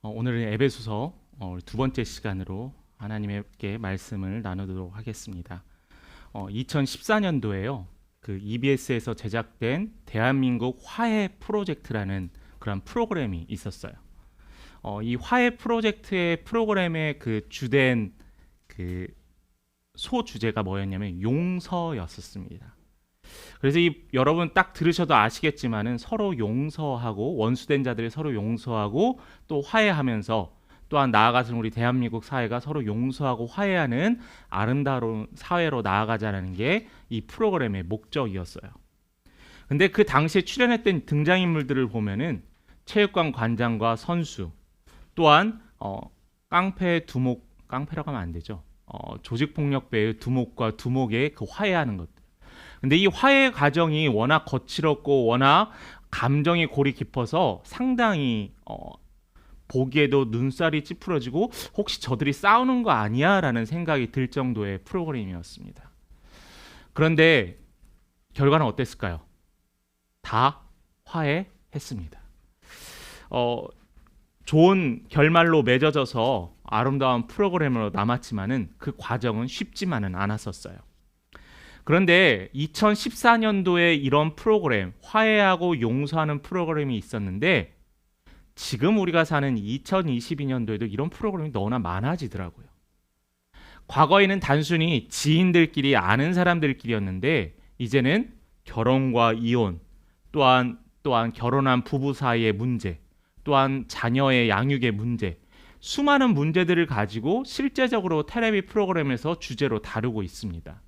오늘은 에베소서 두 번째 시간으로 하나님께 말씀을 나누도록 하겠습니다. 2014년도에요. 그 EBS에서 제작된 대한민국 화해 프로젝트라는 그런 프로그램이 있었어요. 이 화해 프로젝트의 프로그램의 그 주된 그 소주제가 뭐였냐면 용서였었습니다. 그래서 여러분 딱 들으셔도 아시겠지만은 서로 용서하고 원수된 자들이 서로 용서하고 또 화해하면서 또한 나아가서 우리 대한민국 사회가 서로 용서하고 화해하는 아름다운 사회로 나아가자는 게 이 프로그램의 목적이었어요. 근데 그 당시에 출연했던 등장인물들을 보면은 체육관 관장과 선수 또한 깡패라고 하면 안 되죠. 조직폭력배의 두목과 두목의 그 화해하는 것. 근데 이 화해 과정이 워낙 거칠었고 워낙 감정이 골이 깊어서 상당히 보기에도 눈살이 찌푸러지고 혹시 저들이 싸우는 거 아니야? 라는 생각이 들 정도의 프로그램이었습니다. 그런데 결과는 어땠을까요? 다 화해했습니다. 좋은 결말로 맺어져서 아름다운 프로그램으로 남았지만은 그 과정은 쉽지만은 않았었어요. 그런데 2014년도에 이런 프로그램, 화해하고 용서하는 프로그램이 있었는데 지금 우리가 사는 2022년도에도 이런 프로그램이 너무나 많아지더라고요. 과거에는 단순히 지인들끼리 아는 사람들끼리였는데 이제는 결혼과 이혼, 또한 결혼한 부부 사이의 문제, 또한 자녀의 양육의 문제, 수많은 문제들을 가지고 실제적으로 텔레비 프로그램에서 주제로 다루고 있습니다.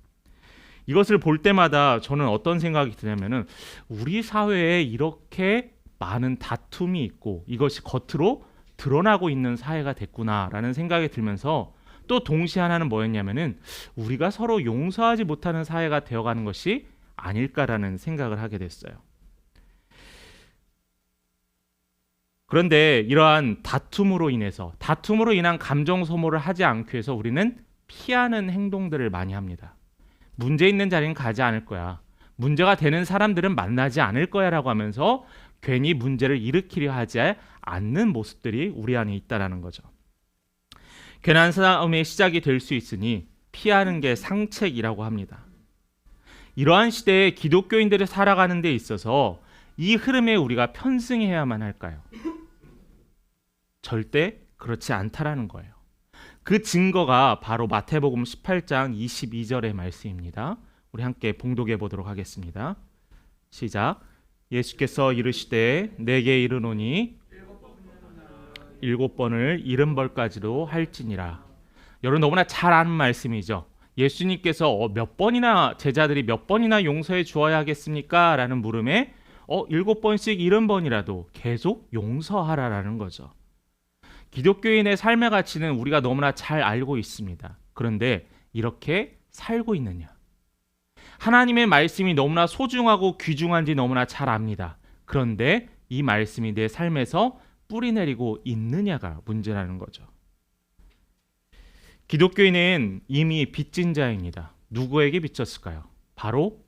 이것을 볼 때마다 저는 어떤 생각이 드냐면은 우리 사회에 이렇게 많은 다툼이 있고 이것이 겉으로 드러나고 있는 사회가 됐구나라는 생각이 들면서 또 동시에 하나는 뭐였냐면은 우리가 서로 용서하지 못하는 사회가 되어가는 것이 아닐까라는 생각을 하게 됐어요. 그런데 이러한 다툼으로 인한 감정 소모를 하지 않기 위해서 우리는 피하는 행동들을 많이 합니다. 문제 있는 자리는 가지 않을 거야. 문제가 되는 사람들은 만나지 않을 거야 라고 하면서 괜히 문제를 일으키려 하지 않는 모습들이 우리 안에 있다는 거죠. 괜한 싸움의 시작이 될 수 있으니 피하는 게 상책이라고 합니다. 이러한 시대에 기독교인들이 살아가는 데 있어서 이 흐름에 우리가 편승해야만 할까요? 절대 그렇지 않다라는 거예요. 그 증거가 바로 마태복음 18장 22절의 말씀입니다. 우리 함께 봉독해 보도록 하겠습니다. 시작. 예수께서 이르시되 내게 이르노니 7번을 70벌까지도 할지니라. 여러분 너무나 잘 아는 말씀이죠. 예수님께서 제자들이 몇 번이나 용서해 주어야 하겠습니까? 라는 물음에 7번씩 70번이라도 계속 용서하라라는 거죠. 기독교인의 삶의 가치는 우리가 너무나 잘 알고 있습니다. 그런데 이렇게 살고 있느냐? 하나님의 말씀이 너무나 소중하고 귀중한지 너무나 잘 압니다. 그런데 이 말씀이 내 삶에서 뿌리 내리고 있느냐가 문제라는 거죠. 기독교인은 이미 빚진 자입니다. 누구에게 빚졌을까요? 바로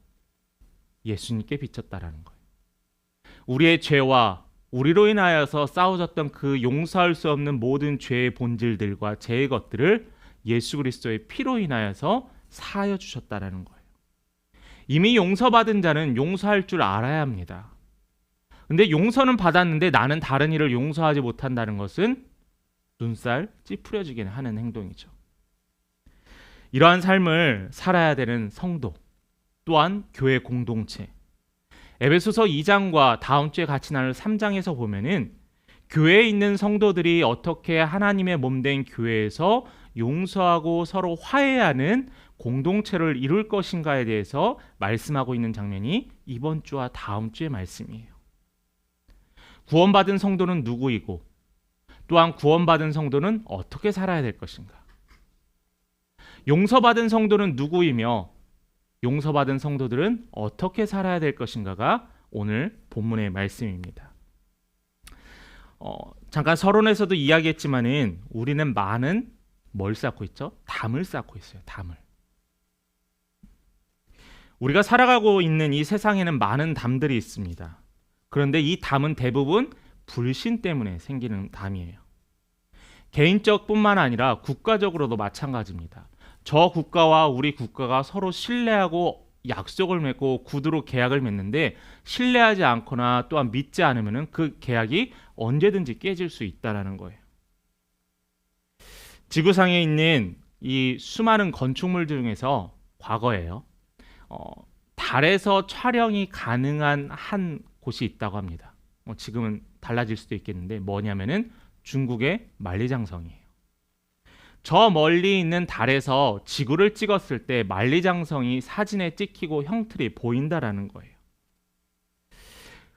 예수님께 빚졌다라는 거예요. 우리의 죄와 우리로 인하여서 싸워졌던 그 용서할 수 없는 모든 죄의 본질들과 죄의 것들을 예수 그리스도의 피로 인하여서 사하여 주셨다라는 거예요. 이미 용서받은 자는 용서할 줄 알아야 합니다. 근데 용서는 받았는데 나는 다른 이를 용서하지 못한다는 것은 눈살 찌푸려지게 하는 행동이죠. 이러한 삶을 살아야 되는 성도, 또한 교회 공동체. 에베소서 2장과 다음 주에 같이 나눌 3장에서 보면은 교회에 있는 성도들이 어떻게 하나님의 몸된 교회에서 용서하고 서로 화해하는 공동체를 이룰 것인가에 대해서 말씀하고 있는 장면이 이번 주와 다음 주의 말씀이에요. 구원받은 성도는 누구이고 또한 구원받은 성도는 어떻게 살아야 될 것인가? 용서받은 성도는 누구이며 용서받은 성도들은 어떻게 살아야 될 것인가가 오늘 본문의 말씀입니다. 잠깐 서론에서도 이야기했지만은 우리는 많은 뭘 쌓고 있죠? 담을 쌓고 있어요. 담을. 우리가 살아가고 있는 이 세상에는 많은 담들이 있습니다. 그런데 이 담은 대부분 불신 때문에 생기는 담이에요. 개인적뿐만 아니라 국가적으로도 마찬가지입니다. 저 국가와 우리 국가가 서로 신뢰하고 약속을 맺고 구두로 계약을 맺는데 신뢰하지 않거나 또한 믿지 않으면 그 계약이 언제든지 깨질 수 있다는 거예요. 지구상에 있는 이 수많은 건축물 중에서 과거에요. 달에서 촬영이 가능한 한 곳이 있다고 합니다. 지금은 달라질 수도 있겠는데 뭐냐면은 중국의 만리장성이에요. 저 멀리 있는 달에서 지구를 찍었을 때 만리장성이 사진에 찍히고 형틀이 보인다라는 거예요.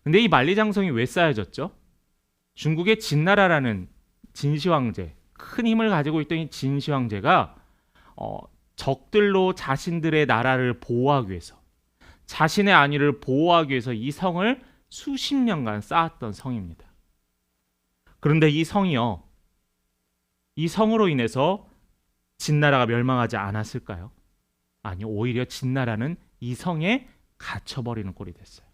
근데 이 만리장성이 왜 쌓여졌죠? 중국의 진나라라는 진시황제, 큰 힘을 가지고 있던 이 진시황제가 적들로 자신들의 나라를 보호하기 위해서, 자신의 안위를 보호하기 위해서 이 성을 수십 년간 쌓았던 성입니다. 그런데 이 성이요, 이 성으로 인해서 진나라가 멸망하지 않았을까요? 아니요, 오히려 진나라는 이 성에 갇혀버리는 꼴이 됐어요.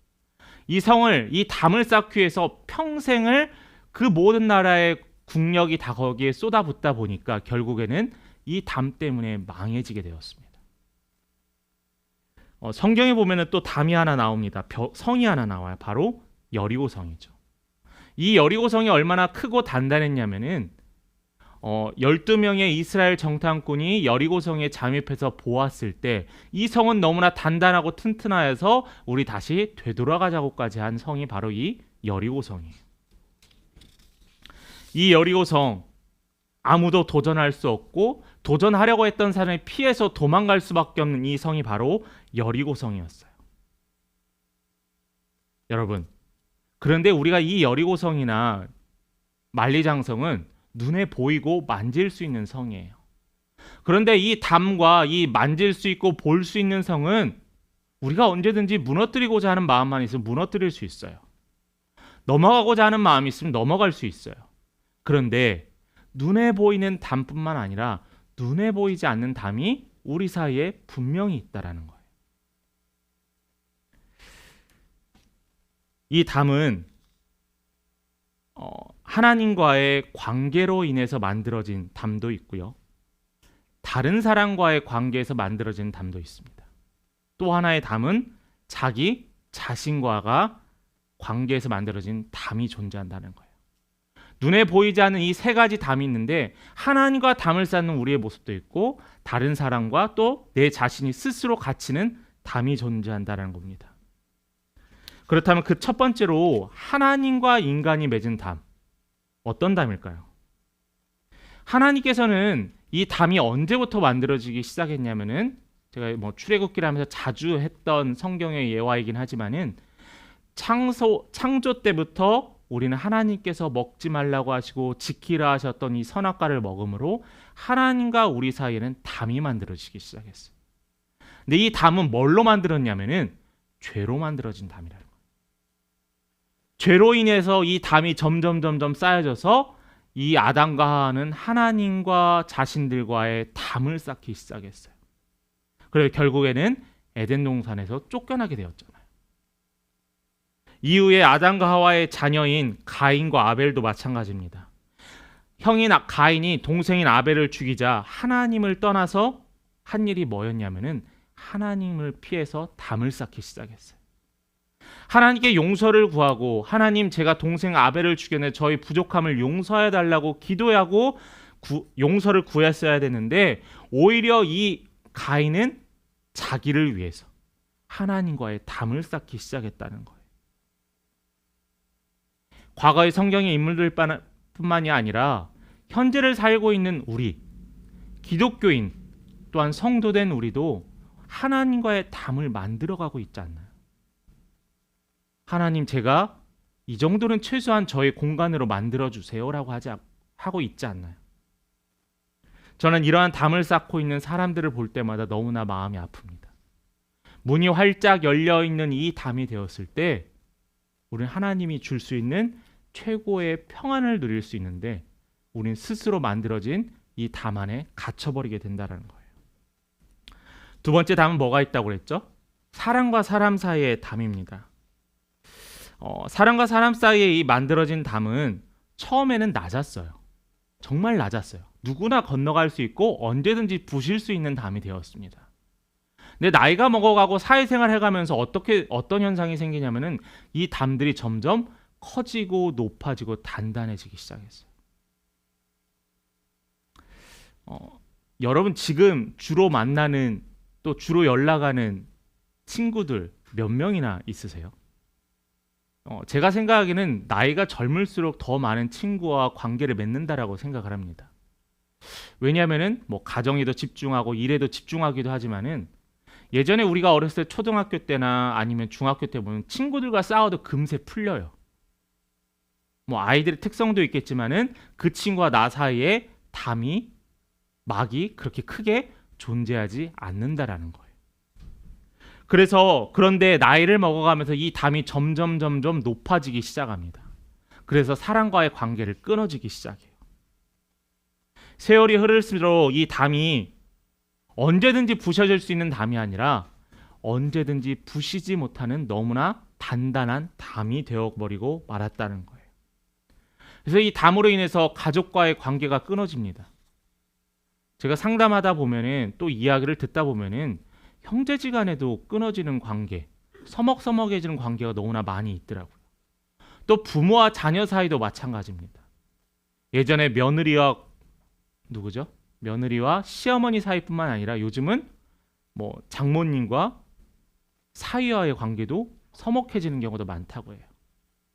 이 성을, 이 담을 쌓기 위해서 평생을 그 모든 나라의 국력이 다 거기에 쏟아붓다 보니까 결국에는 이 담 때문에 망해지게 되었습니다. 성경에 보면은 또 담이 하나 나옵니다. 성이 하나 나와요. 바로 여리고성이죠. 이 여리고성이 얼마나 크고 단단했냐면은 12명의 이스라엘 정탐꾼이 여리고성에 잠입해서 보았을 때 이 성은 너무나 단단하고 튼튼하여서 우리 다시 되돌아가자고까지 한 성이 바로 이 여리고성이에요. 이 여리고성, 아무도 도전할 수 없고 도전하려고 했던 사람이 피해서 도망갈 수밖에 없는 이 성이 바로 여리고성이었어요. 여러분, 그런데 우리가 이 여리고성이나 만리장성은 눈에 보이고 만질 수 있는 성이에요. 그런데 이 담과 이 만질 수 있고 볼 수 있는 성은 우리가 언제든지 무너뜨리고자 하는 마음만 있으면 무너뜨릴 수 있어요. 넘어가고자 하는 마음이 있으면 넘어갈 수 있어요. 그런데 눈에 보이는 담뿐만 아니라 눈에 보이지 않는 담이 우리 사이에 분명히 있다라는 거예요. 이 담은 하나님과의 관계로 인해서 만들어진 담도 있고요. 다른 사람과의 관계에서 만들어진 담도 있습니다. 또 하나의 담은 자기 자신과가 관계에서 만들어진 담이 존재한다는 거예요. 눈에 보이지 않는 이 세 가지 담이 있는데 하나님과 담을 쌓는 우리의 모습도 있고 다른 사람과 또 내 자신이 스스로 갇히는 담이 존재한다는 겁니다. 그렇다면 그 첫 번째로 하나님과 인간이 맺은 담, 어떤 담일까요? 하나님께서는 이 담이 언제부터 만들어지기 시작했냐면은 제가 출애굽기를 하면서 자주 했던 성경의 예화이긴 하지만은 창조 때부터 우리는 하나님께서 먹지 말라고 하시고 지키라 하셨던 이 선악과를 먹음으로 하나님과 우리 사이에는 담이 만들어지기 시작했어요. 근데 이 담은 뭘로 만들었냐면은 죄로 만들어진 담이라는 거예요. 죄로 인해서 이 담이 점점 쌓여져서 이 아담과 하와는 하나님과 자신들과의 담을 쌓기 시작했어요. 그래서 결국에는 에덴 동산에서 쫓겨나게 되었잖아요. 이후에 아담과 하와의 자녀인 가인과 아벨도 마찬가지입니다. 형인 가인이 동생인 아벨을 죽이자 하나님을 떠나서 한 일이 뭐였냐면은 하나님을 피해서 담을 쌓기 시작했어요. 하나님께 용서를 구하고 하나님 제가 동생 아벨을 죽였는데 저희 부족함을 용서해 달라고 기도하고 용서를 구했어야 되는데 오히려 이 가인은 자기를 위해서 하나님과의 담을 쌓기 시작했다는 거예요. 과거의 성경의 인물들뿐만이 아니라 현재를 살고 있는 우리 기독교인 또한 성도된 우리도 하나님과의 담을 만들어가고 있지 않나요? 하나님 제가 이 정도는 최소한 저의 공간으로 만들어주세요라고 하고 있지 않나요? 저는 이러한 담을 쌓고 있는 사람들을 볼 때마다 너무나 마음이 아픕니다. 문이 활짝 열려있는 이 담이 되었을 때 우리는 하나님이 줄 수 있는 최고의 평안을 누릴 수 있는데 우리는 스스로 만들어진 이 담 안에 갇혀버리게 된다는 거예요. 두 번째 담은 뭐가 있다고 그랬죠? 사람과 사람 사이의 담입니다. 사람과 사람 사이에 이 만들어진 담은 처음에는 낮았어요. 정말 낮았어요. 누구나 건너갈 수 있고 언제든지 부실 수 있는 담이 되었습니다. 근데 나이가 먹어가고 사회생활 해가면서 어떤 현상이 생기냐면은 이 담들이 점점 커지고 높아지고 단단해지기 시작했어요. 여러분 지금 주로 만나는 또 주로 연락하는 친구들 몇 명이나 있으세요? 제가 생각하기에는 나이가 젊을수록 더 많은 친구와 관계를 맺는다라고 생각을 합니다. 왜냐하면은 뭐 가정에도 집중하고 일에도 집중하기도 하지만은 예전에 우리가 어렸을 때 초등학교 때나 아니면 중학교 때 보면 친구들과 싸워도 금세 풀려요. 뭐 아이들의 특성도 있겠지만은 그 친구와 나 사이에 막이 그렇게 크게 존재하지 않는다라는 거예요. 그런데 나이를 먹어가면서 이 담이 점점 높아지기 시작합니다. 그래서 사람과의 관계를 끊어지기 시작해요. 세월이 흐를수록 이 담이 언제든지 부셔질 수 있는 담이 아니라 언제든지 부시지 못하는 너무나 단단한 담이 되어버리고 말았다는 거예요. 그래서 이 담으로 인해서 가족과의 관계가 끊어집니다. 제가 상담하다 보면은 또 이야기를 듣다 보면은 형제지간에도 끊어지는 관계, 서먹서먹해지는 관계가 너무나 많이 있더라고요. 또 부모와 자녀 사이도 마찬가지입니다. 예전에 며느리와 시어머니 사이뿐만 아니라 요즘은 뭐 장모님과 사위와의 관계도 서먹해지는 경우도 많다고 해요.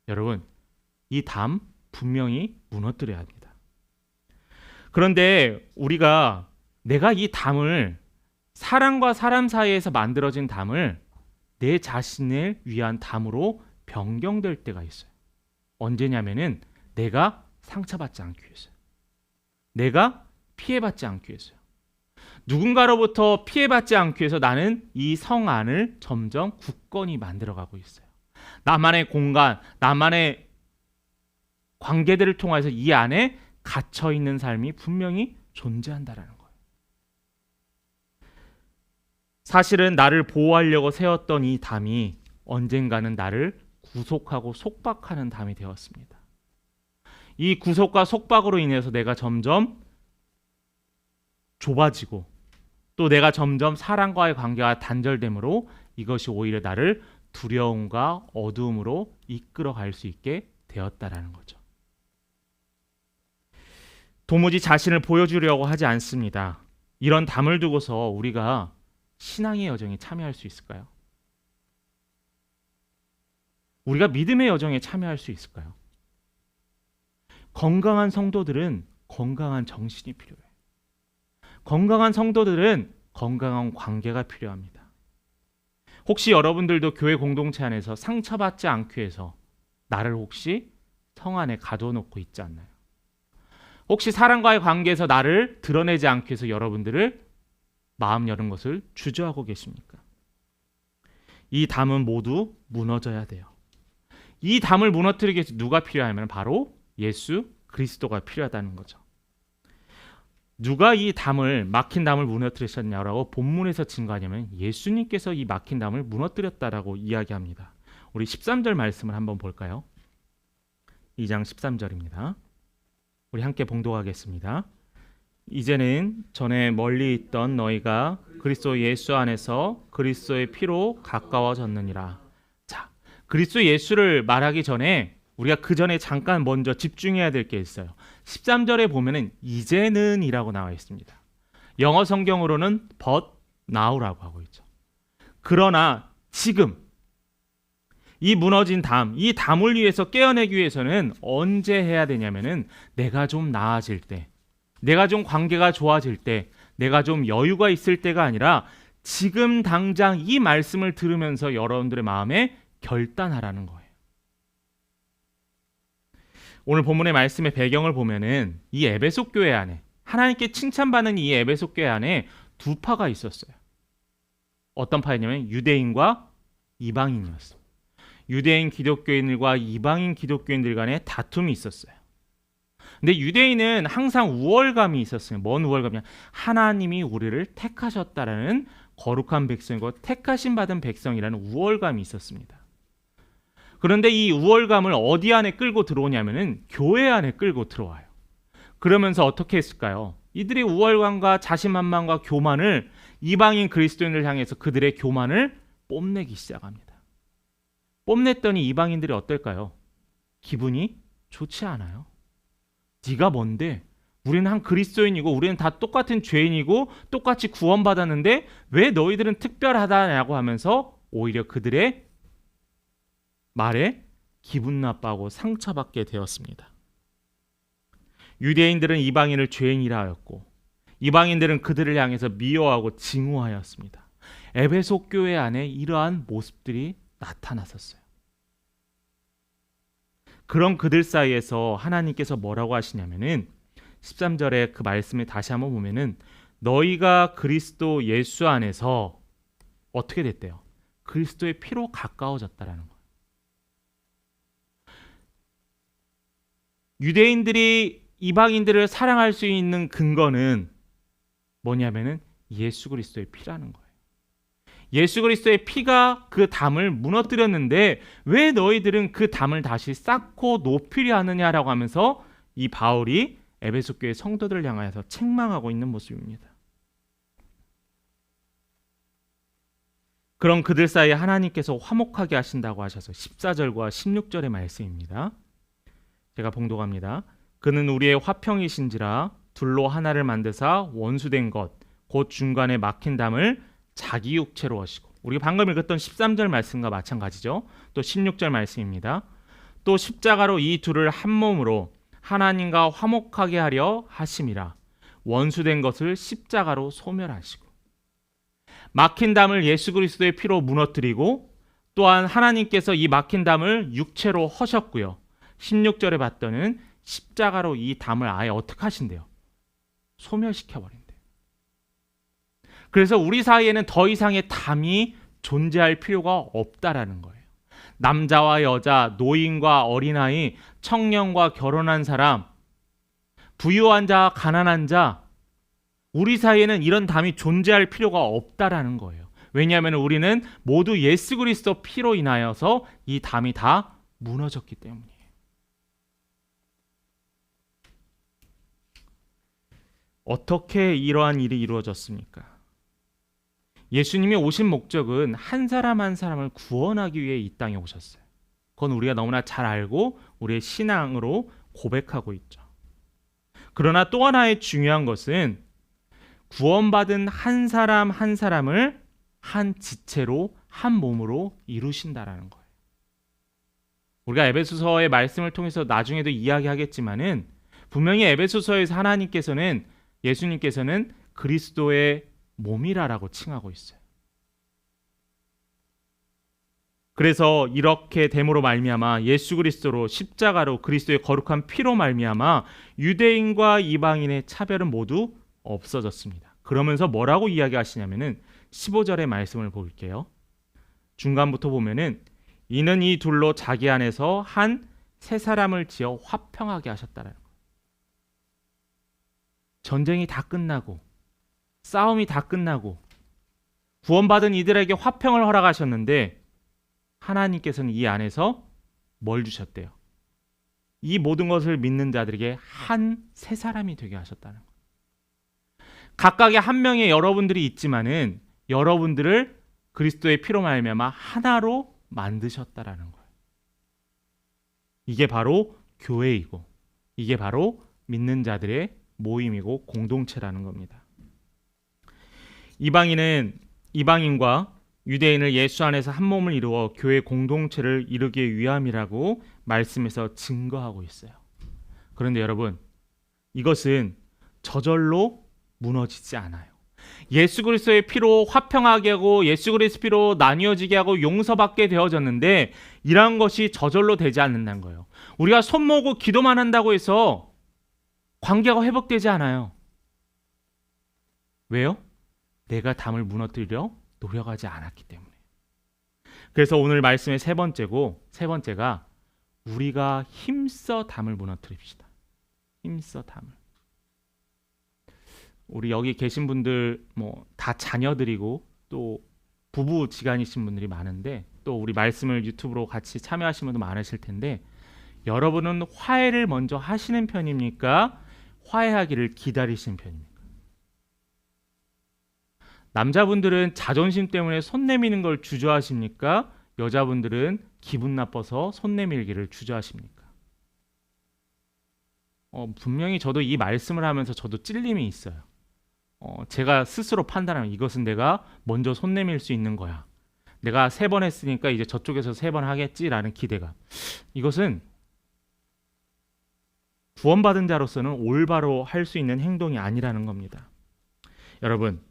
여러분, 이 담 분명히 무너뜨려야 합니다. 그런데 내가 이 담을 사람과 사람 사이에서 만들어진 담을 내 자신을 위한 담으로 변경될 때가 있어요. 언제냐면은 내가 상처받지 않기 위해서요. 내가 피해받지 않기 위해서요. 누군가로부터 피해받지 않기 위해서 나는 이 성 안을 점점 굳건히 만들어가고 있어요. 나만의 공간, 나만의 관계들을 통해서 이 안에 갇혀있는 삶이 분명히 존재한다라는 거예요. 사실은 나를 보호하려고 세웠던 이 담이 언젠가는 나를 구속하고 속박하는 담이 되었습니다. 이 구속과 속박으로 인해서 내가 점점 좁아지고 또 내가 점점 사람과의 관계가 단절됨으로 이것이 오히려 나를 두려움과 어두움으로 이끌어갈 수 있게 되었다라는 거죠. 도무지 자신을 보여주려고 하지 않습니다. 이런 담을 두고서 우리가 신앙의 여정에 참여할 수 있을까요? 우리가 믿음의 여정에 참여할 수 있을까요? 건강한 성도들은 건강한 정신이 필요해요. 건강한 성도들은 건강한 관계가 필요합니다. 혹시 여러분들도 교회 공동체 안에서 상처받지 않기 위해서 나를 혹시 성 안에 가둬놓고 있지 않나요? 혹시 사람과의 관계에서 나를 드러내지 않기 위해서 여러분들을 마음 여는 것을 주저하고 계십니까? 이 담은 모두 무너져야 돼요. 이 담을 무너뜨리기 위해서 누가 필요하면 바로 예수 그리스도가 필요하다는 거죠. 누가 이 담을 막힌 담을 무너뜨리셨냐라고 본문에서 증거하냐면 예수님께서 이 막힌 담을 무너뜨렸다라고 이야기합니다. 우리 13절 말씀을 한번 볼까요? 2장 13절입니다. 우리 함께 봉독하겠습니다. 이제는 전에 멀리 있던 너희가 그리스도 예수 안에서 그리스도의 피로 가까워졌느니라. 자, 그리스도 예수를 말하기 전에 우리가 그 전에 잠깐 먼저 집중해야 될 게 있어요. 13절에 보면은 이제는 이라고 나와 있습니다. 영어 성경으로는 but now라고 하고 있죠. 그러나 지금 이 무너진 담, 이 담을 위해서 깨어내기 위해서는 언제 해야 되냐면은 내가 좀 나아질 때, 내가 좀 관계가 좋아질 때, 내가 좀 여유가 있을 때가 아니라 지금 당장 이 말씀을 들으면서 여러분들의 마음에 결단하라는 거예요. 오늘 본문의 말씀의 배경을 보면은 이 에베소 교회 안에 하나님께 칭찬받는 이 에베소 교회 안에 두 파가 있었어요. 어떤 파였냐면 유대인과 이방인이었어요. 유대인 기독교인들과 이방인 기독교인들 간에 다툼이 있었어요. 근데 유대인은 항상 우월감이 있었어요. 뭔 우월감이냐? 하나님이 우리를 택하셨다라는 거룩한 백성이고 택하심 받은 백성이라는 우월감이 있었습니다. 그런데 이 우월감을 어디 안에 끌고 들어오냐면은 교회 안에 끌고 들어와요. 그러면서 어떻게 했을까요? 이들의 우월감과 자신만만과 교만을 이방인 그리스도인을 향해서 그들의 교만을 뽐내기 시작합니다. 뽐냈더니 이방인들이 어떨까요? 기분이 좋지 않아요. 네가 뭔데? 우리는 한 그리스도인이고 우리는 다 똑같은 죄인이고 똑같이 구원받았는데 왜 너희들은 특별하다냐고 하면서 오히려 그들의 말에 기분 나빠하고 상처받게 되었습니다. 유대인들은 이방인을 죄인이라 하였고 이방인들은 그들을 향해서 미워하고 증오하였습니다. 에베소 교회 안에 이러한 모습들이 나타났었어요. 그런 그들 사이에서 하나님께서 뭐라고 하시냐면은 13절에 그 말씀을 다시 한번 보면은 너희가 그리스도 예수 안에서 어떻게 됐대요? 그리스도의 피로 가까워졌다라는 거예요. 유대인들이 이방인들을 사랑할 수 있는 근거는 뭐냐면은 예수 그리스도의 피라는 거예요. 예수 그리스도의 피가 그 담을 무너뜨렸는데 왜 너희들은 그 담을 다시 쌓고 높이려 하느냐라고 하면서 이 바울이 에베소 교회 성도들을 향하여서 책망하고 있는 모습입니다. 그런 그들 사이에 하나님께서 화목하게 하신다고 하셔서 14절과 16절의 말씀입니다. 제가 봉독합니다. 그는 우리의 화평이신지라 둘로 하나를 만드사 원수된 것 곧 중간에 막힌 담을 자기 육체로 하시고, 우리가 방금 읽었던 13절 말씀과 마찬가지죠. 또 16절 말씀입니다. 또 십자가로 이 둘을 한 몸으로 하나님과 화목하게 하려 하심이라. 원수된 것을 십자가로 소멸하시고, 막힌 담을 예수 그리스도의 피로 무너뜨리고 또한 하나님께서 이 막힌 담을 육체로 허셨고요. 16절에 봤더니 십자가로 이 담을 아예 어떻게 하신대요? 소멸시켜버린대요. 그래서 우리 사이에는 더 이상의 담이 존재할 필요가 없다라는 거예요. 남자와 여자, 노인과 어린아이, 청년과 결혼한 사람, 부유한 자와 가난한 자, 우리 사이에는 이런 담이 존재할 필요가 없다라는 거예요. 왜냐하면 우리는 모두 예수 그리스도 피로 인하여서 이 담이 다 무너졌기 때문이에요. 어떻게 이러한 일이 이루어졌습니까? 예수님이 오신 목적은 한 사람 한 사람을 구원하기 위해 이 땅에 오셨어요. 그건 우리가 너무나 잘 알고 우리의 신앙으로 고백하고 있죠. 그러나 또 하나의 중요한 것은 구원받은 한 사람 한 사람을 한 지체로 한 몸으로 이루신다라는 거예요. 우리가 에베소서의 말씀을 통해서 나중에도 이야기하겠지만은 분명히 에베소서에서 하나님께서는 예수님께서는 그리스도의 몸이라고 칭하고 있어요. 그래서 이렇게 됨으로 말미암아 예수 그리스도로 십자가로 그리스도의 거룩한 피로 말미암아 유대인과 이방인의 차별은 모두 없어졌습니다. 그러면서 뭐라고 이야기하시냐면은 15절의 말씀을 볼게요. 중간부터 보면은 이는 이 둘로 자기 안에서 한 새 사람을 지어 화평하게 하셨다라는 거예요. 전쟁이 다 끝나고 싸움이 다 끝나고 구원받은 이들에게 화평을 허락하셨는데 하나님께서는 이 안에서 뭘 주셨대요? 이 모든 것을 믿는 자들에게 한 새 사람이 되게 하셨다는 거예요. 각각의 한 명의 여러분들이 있지만은 여러분들을 그리스도의 피로 말미암아 하나로 만드셨다라는 거예요. 이게 바로 교회이고 이게 바로 믿는 자들의 모임이고 공동체라는 겁니다. 이방인과 유대인을 예수 안에서 한 몸을 이루어 교회 공동체를 이루기 위함이라고 말씀에서 증거하고 있어요. 그런데 여러분, 이것은 저절로 무너지지 않아요. 예수 그리스도의 피로 화평하게 하고 예수 그리스도의 피로 나뉘어지게 하고 용서받게 되어졌는데 이러한 것이 저절로 되지 않는다는 거예요. 우리가 손 모으고 기도만 한다고 해서 관계가 회복되지 않아요. 왜요? 내가 담을 무너뜨리려 노력하지 않았기 때문에. 그래서 오늘 말씀의 세 번째가 우리가 힘써 담을 무너뜨립시다. 힘써 담을. 우리 여기 계신 분들 다 자녀들이고 또 부부지간이신 분들이 많은데 또 우리 말씀을 유튜브로 같이 참여하시는 분도 많으실 텐데 여러분은 화해를 먼저 하시는 편입니까? 화해하기를 기다리시는 편입니까? 남자분들은 자존심 때문에 손 내미는 걸 주저하십니까? 여자분들은 기분 나빠서 손 내밀기를 주저하십니까? 분명히 저도 이 말씀을 하면서 저도 찔림이 있어요. 제가 스스로 판단하면 이것은 내가 먼저 손 내밀 수 있는 거야. 내가 3번 했으니까 이제 저쪽에서 3번 하겠지라는 기대감. 이것은 구원받은 자로서는 올바로 할 수 있는 행동이 아니라는 겁니다. 여러분,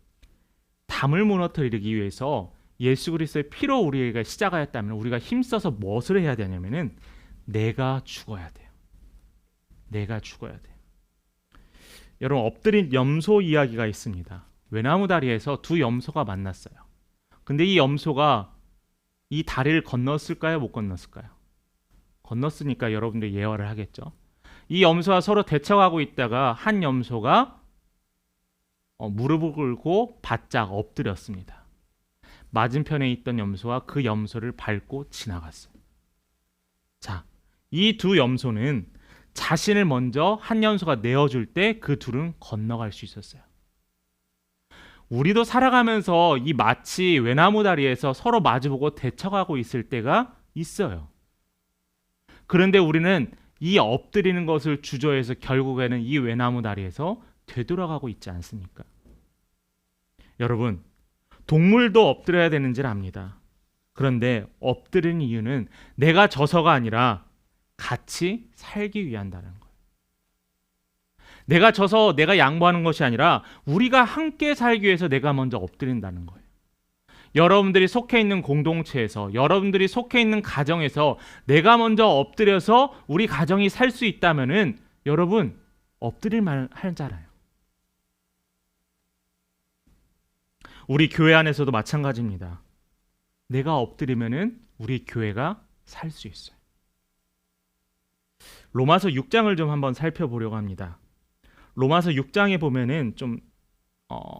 담을 무너뜨리기 위해서 예수 그리스도의 피로 우리가 시작하였다면 우리가 힘써서 무엇을 해야 되냐면은 내가 죽어야 돼요. 내가 죽어야 돼요. 여러분, 엎드린 염소 이야기가 있습니다. 외나무 다리에서 두 염소가 만났어요. 근데 이 염소가 이 다리를 건넜을까요? 못 건넜을까요? 건넜으니까 여러분들 예화를 하겠죠. 이 염소와 서로 대척하고 있다가 한 염소가 무릎을 꿇고 바짝 엎드렸습니다. 맞은편에 있던 염소와 그 염소를 밟고 지나갔어요. 자, 이 두 염소는 자신을 먼저 한 염소가 내어줄 때 그 둘은 건너갈 수 있었어요. 우리도 살아가면서 이 마치 외나무 다리에서 서로 마주보고 대척하고 있을 때가 있어요. 그런데 우리는 이 엎드리는 것을 주저해서 결국에는 이 외나무 다리에서 되돌아가고 있지 않습니까? 여러분, 동물도 엎드려야 되는지를 압니다. 그런데 엎드리는 이유는 내가 져서가 아니라 같이 살기 위한다는 거예요. 내가 져서 내가 양보하는 것이 아니라 우리가 함께 살기 위해서 내가 먼저 엎드린다는 거예요. 여러분들이 속해 있는 공동체에서, 여러분들이 속해 있는 가정에서 내가 먼저 엎드려서 우리 가정이 살 수 있다면은 여러분 엎드릴 만하잖아요. 우리 교회 안에서도 마찬가지입니다. 내가 엎드리면은 우리 교회가 살 수 있어요. 로마서 6장을 좀 한번 살펴보려고 합니다. 로마서 6장에 보면은 좀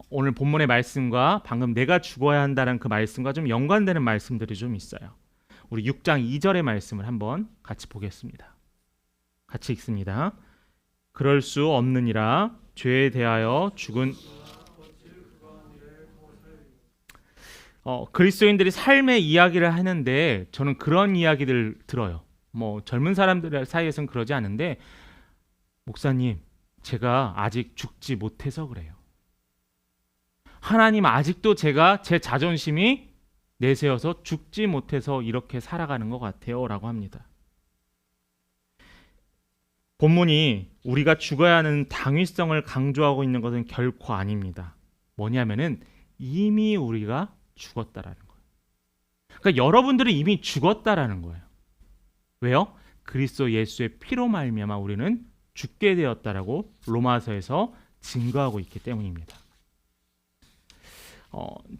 오늘 본문의 말씀과 방금 내가 죽어야 한다는 그 말씀과 좀 연관되는 말씀들이 좀 있어요. 우리 6장 2절의 말씀을 한번 같이 보겠습니다. 같이 읽습니다. 그럴 수 없느니라 죄에 대하여 죽은 그리스도인들이 삶의 이야기를 하는데 저는 그런 이야기들 들어요. 뭐 젊은 사람들 사이에서는 그러지 않은데 목사님, 제가 아직 죽지 못해서 그래요. 하나님, 아직도 제가 제 자존심이 내세워서 죽지 못해서 이렇게 살아가는 것 같아요 라고 합니다. 본문이 우리가 죽어야 하는 당위성을 강조하고 있는 것은 결코 아닙니다. 뭐냐면은 이미 우리가 죽었다라는 거예요. 그러니까 여러분들은 이미 죽었다라는 거예요. 왜요? 그리스도 예수의 피로 말미암아 우리는 죽게 되었다라고 로마서에서 증거하고 있기 때문입니다.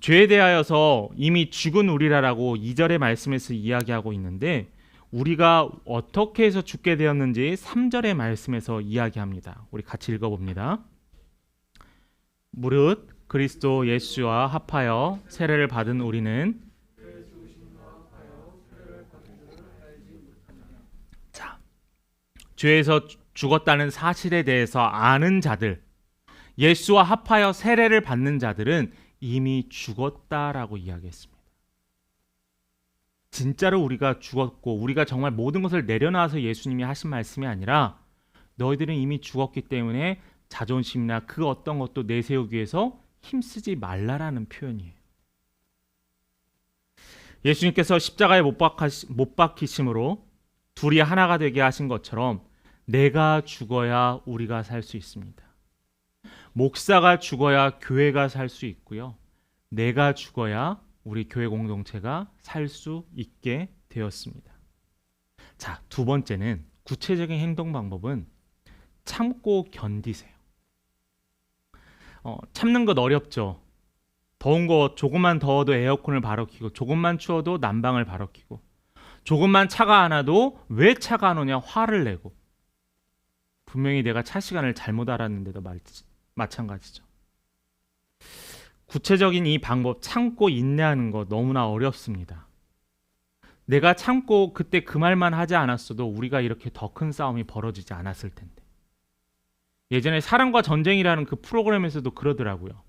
죄에 대하여서 이미 죽은 우리라라고 2절의 말씀에서 이야기하고 있는데 우리가 어떻게 해서 죽게 되었는지 3절의 말씀에서 이야기합니다. 우리 같이 읽어봅니다. 무릇 그리스도 예수와 합하여 세례를 받은 우리는 자, 죄에서 죽었다는 사실에 대해서 아는 자들, 예수와 합하여 세례를 받는 자들은 이미 죽었다라고 이야기했습니다. 진짜로 우리가 죽었고 우리가 정말 모든 것을 내려놔서 예수님이 하신 말씀이 아니라 너희들은 이미 죽었기 때문에 자존심이나 그 어떤 것도 내세우기 위해서 힘쓰지 말라라는 표현이에요. 예수님께서 십자가에 못 박히심으로 둘이 하나가 되게 하신 것처럼 내가 죽어야 우리가 살 수 있습니다. 목사가 죽어야 교회가 살 수 있고요. 내가 죽어야 우리 교회 공동체가 살 수 있게 되었습니다. 자, 두 번째는 구체적인 행동 방법은 참고 견디세요. 참는 것 어렵죠. 더운 거 조금만 더워도 에어컨을 바로 켜고 조금만 추워도 난방을 바로 켜고 조금만 차가 안 와도 왜 차가 안 오냐 화를 내고 분명히 내가 차 시간을 잘못 알았는데도 마찬가지죠. 구체적인 이 방법 참고 인내하는 거 너무나 어렵습니다. 내가 참고 그때 그 말만 하지 않았어도 우리가 이렇게 더 큰 싸움이 벌어지지 않았을 텐데 예전에 사랑과 전쟁이라는 그 프로그램에서도 그러더라고요.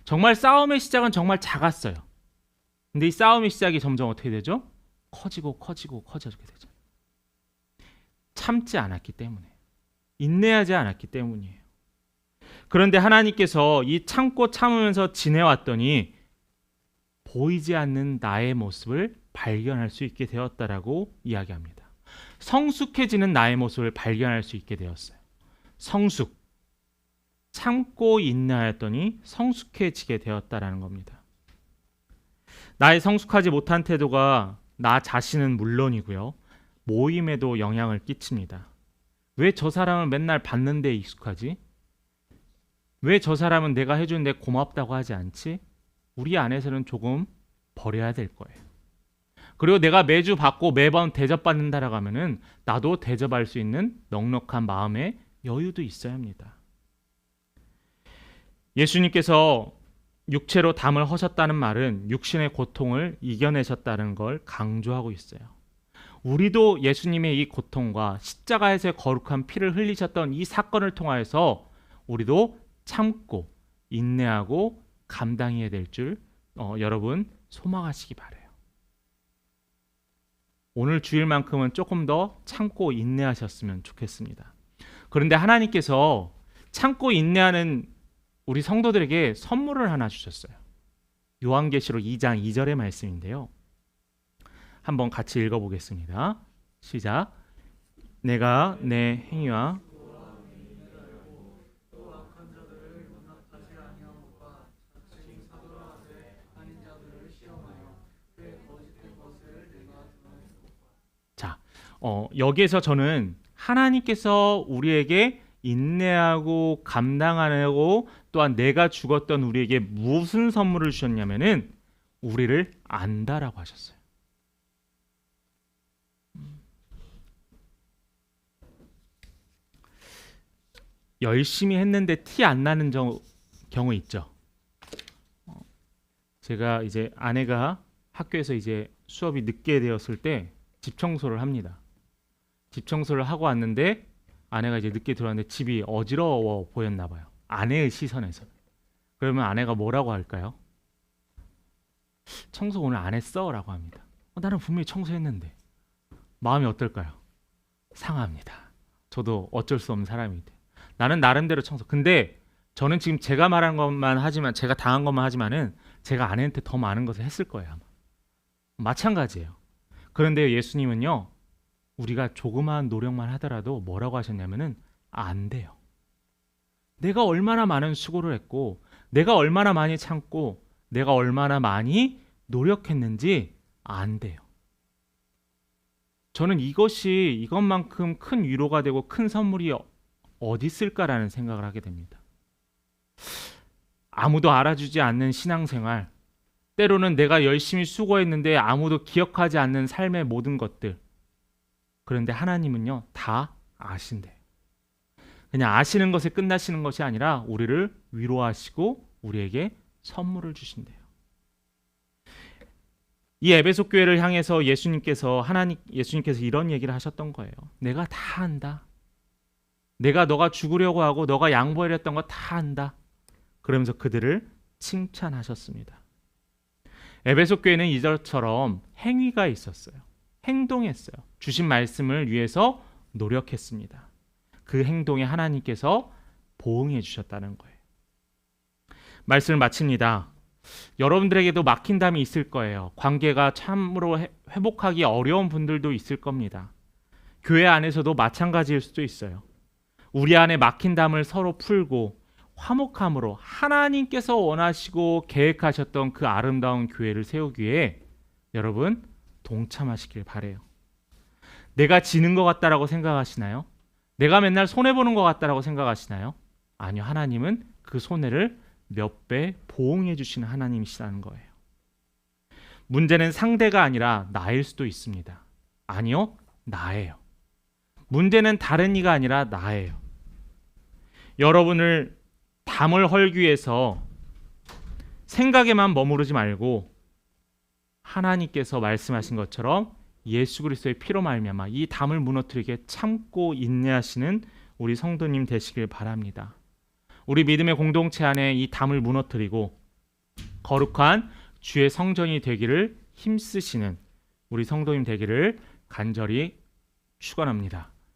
정말 싸움의 시작은 정말 작았어요. 근데 이 싸움의 시작이 점점 어떻게 되죠? 커지게 되죠. 참지 않았기 때문에, 인내하지 않았기 때문이에요. 그런데 하나님께서 이 참고 참으면서 지내왔더니 보이지 않는 나의 모습을 발견할 수 있게 되었다라고 이야기합니다. 성숙해지는 나의 모습을 발견할 수 있게 되었어요. 성숙. 참고 인내하였더니 성숙해지게 되었다라는 겁니다. 나의 성숙하지 못한 태도가 나 자신은 물론이고요. 모임에도 영향을 끼칩니다. 왜 저 사람은 맨날 받는 데 익숙하지? 왜 저 사람은 내가 해주는데 고맙다고 하지 않지? 우리 안에서는 조금 버려야 될 거예요. 그리고 내가 매주 받고 매번 대접받는다라고 하면은 나도 대접할 수 있는 넉넉한 마음의 여유도 있어야 합니다. 예수님께서 육체로 담을 허셨다는 말은 육신의 고통을 이겨내셨다는 걸 강조하고 있어요. 우리도 예수님의 이 고통과 십자가에서의 거룩한 피를 흘리셨던 이 사건을 통하여서 우리도 참고 인내하고 감당해야 될 줄 여러분 소망하시기 바라요. 오늘 주일만큼은 조금 더 참고 인내하셨으면 좋겠습니다. 그런데 하나님께서 참고 인내하는 우리 성도들에게 선물을 하나 주셨어요. 요한계시록 2장 2절의 말씀인데요. 한번 같이 읽어보겠습니다. 시작. 내가 내 행위와 자, 여기에서 저는 하나님께서 우리에게 인내하고 감당하고 또한 내가 죽었던 우리에게 무슨 선물을 주셨냐면은 우리를 안다라고 하셨어요. 열심히 했는데 티 안 나는 경우 있죠. 제가 이제 아내가 학교에서 이제 수업이 늦게 되었을 때 집 청소를 합니다. 집 청소를 하고 왔는데 아내가 이제 늦게 들어왔는데 집이 어지러워 보였나 봐요. 아내의 시선에서. 그러면 아내가 뭐라고 할까요? 청소 오늘 안 했어? 라고 합니다. 나는 분명히 청소했는데. 마음이 어떨까요? 상합니다. 저도 어쩔 수 없는 사람인데. 나는 나름대로 청소. 근데 저는 지금 제가 말한 것만 하지만, 제가 당한 것만 하지만은 제가 아내한테 더 많은 것을 했을 거예요. 아마. 마찬가지예요. 그런데 예수님은요, 우리가 조그마한 노력만 하더라도 뭐라고 하셨냐면은 안 돼요. 내가 얼마나 많은 수고를 했고, 내가 얼마나 많이 참고, 내가 얼마나 많이 노력했는지 안 돼요. 저는 이것만큼 큰 위로가 되고 큰 선물이 어디 있을까라는 생각을 하게 됩니다. 아무도 알아주지 않는 신앙생활, 때로는 내가 열심히 수고했는데 아무도 기억하지 않는 삶의 모든 것들. 그런데 하나님은요, 다 아신대요. 그냥 아시는 것에 끝나시는 것이 아니라 우리를 위로하시고 우리에게 선물을 주신대요. 이 에베소 교회를 향해서 예수님께서 이런 얘기를 하셨던 거예요. 내가 다 안다. 내가 너가 죽으려고 하고 너가 양보하려 했던 거 다 안다. 그러면서 그들을 칭찬하셨습니다. 에베소 교회는 이절처럼 행위가 있었어요. 행동했어요. 주신 말씀을 위해서 노력했습니다. 그 행동에 하나님께서 보응해 주셨다는 거예요. 말씀을 마칩니다. 여러분들에게도 막힌 담이 있을 거예요. 관계가 참으로 회복하기 어려운 분들도 있을 겁니다. 교회 안에서도 마찬가지일 수도 있어요. 우리 안에 막힌 담을 서로 풀고 화목함으로 하나님께서 원하시고 계획하셨던 그 아름다운 교회를 세우기에 여러분 동참하시길 바래요. 내가 지는 것 같다라고 생각하시나요? 내가 맨날 손해보는 것 같다라고 생각하시나요? 아니요. 하나님은 그 손해를 몇 배 보응해 주시는 하나님이시라는 거예요. 문제는 상대가 아니라 나일 수도 있습니다. 아니요. 나예요. 문제는 다른 이가 아니라 나예요. 여러분을 담을 헐기 위해서 생각에만 머무르지 말고 하나님께서 말씀하신 것처럼 예수 그리스도의 피로 말미암아 이 담을 무너뜨리게 참고 인내하시는 우리 성도님 되시길 바랍니다. 우리 믿음의 공동체 안에 이 담을 무너뜨리고 거룩한 주의 성전이 되기를 힘쓰시는 우리 성도님 되기를 간절히 축원합니다.